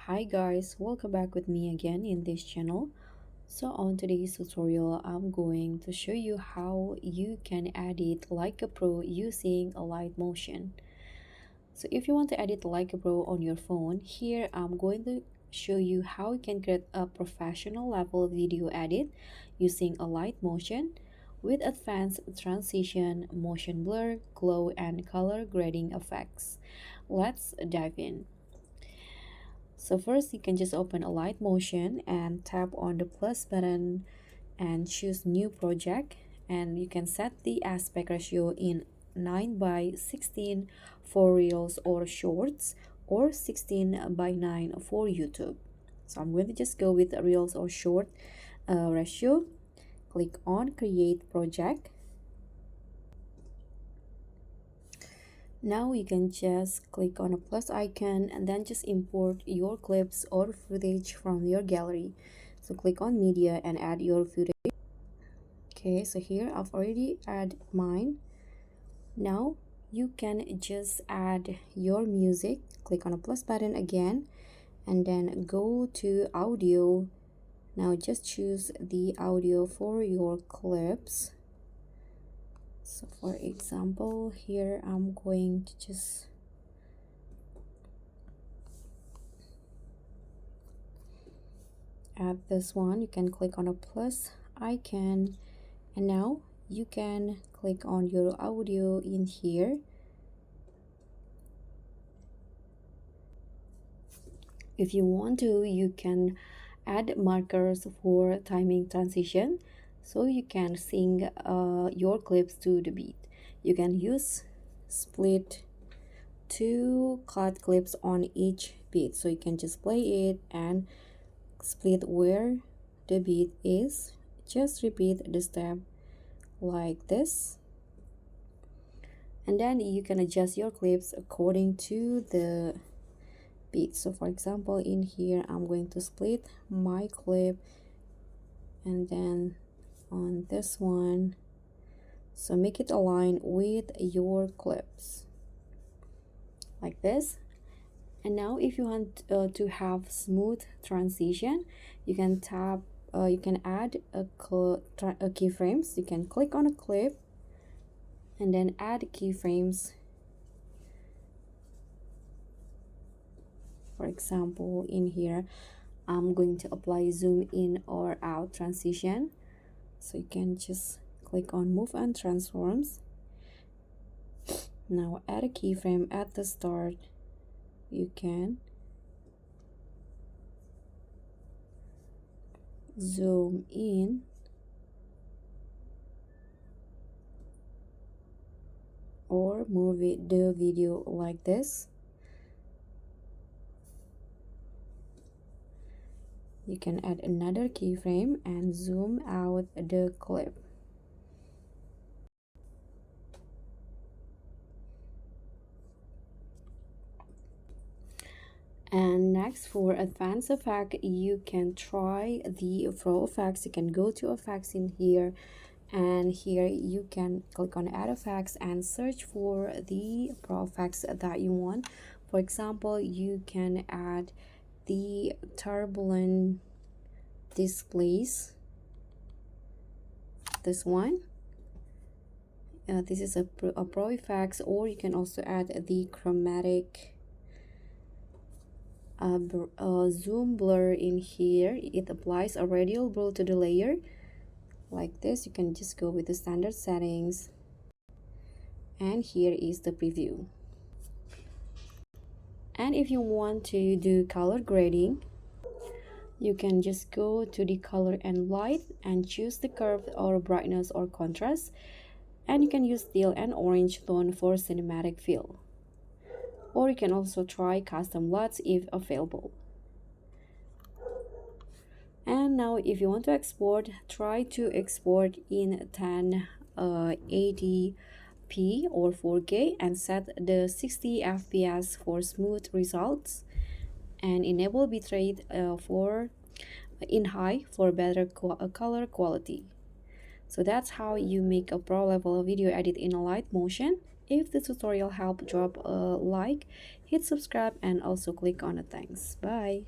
Hi guys, welcome back with me again in this channel. So on today's tutorial, I'm going to show you how you can edit like a pro using Alight Motion. So if you want to edit like a pro on your phone, here I'm going to show you how you can create a professional level video edit using Alight Motion with advanced transition, motion blur, glow, and color grading effects. Let's dive in. So first you can just open Alight Motion and tap on the plus button and choose new project, and you can set the aspect ratio in 9 by 16 for reels or shorts, or 16 by 9 for YouTube. So I'm going to just go with reels or short ratio. Click on create project. Now you can just click on a plus icon and then just import your clips or footage from your gallery. So click on media and add your footage. Okay, so here I've already added mine. Now you can just add your music. Click on a plus button again and then go to audio. Now just choose the audio for your clips. So for example, here I'm going to just add this one. You can click on a plus icon and now you can click on your audio in here. If you want to, you can add markers for timing transition, so you can sing your clips to the beat. You can use split to cut clips on each beat, so you can just play it and split where the beat is. Just repeat the step like this, and then you can adjust your clips according to the beat. So for example, in here I'm going to split my clip and then on this one, so make it align with your clips like this. And now if you want to have smooth transition, you can tap you can add a keyframes. You can click on a clip and then add keyframes. For example, in here I'm going to apply zoom in or out transition, so you can just click on move and transforms. Now add a keyframe at the start. You can zoom in or move the video like this. You can add another keyframe and zoom out the clip. And next, for advanced effect, you can try the pro effects. You can go to effects in here, and here you can click on add effects and search for the pro effects that you want. For example, you can add the turbulent displays, this one. This is a pro effects, or you can also add the chromatic zoom blur in here. It applies a radial blur to the layer like this. You can just go with the standard settings, and here is the preview. And if you want to do color grading, you can just go to the color and light and choose the curve or brightness or contrast, and you can use teal and orange tone for cinematic feel, or you can also try custom LUTs if available. And now if you want to export, try to export in 1080p or 4K and set the 60 fps for smooth results, and enable bitrate for in high for better color quality. So that's how you make a pro level video edit in Alight Motion. If the tutorial helped, drop a like, hit subscribe, and also click on the thanks. Bye.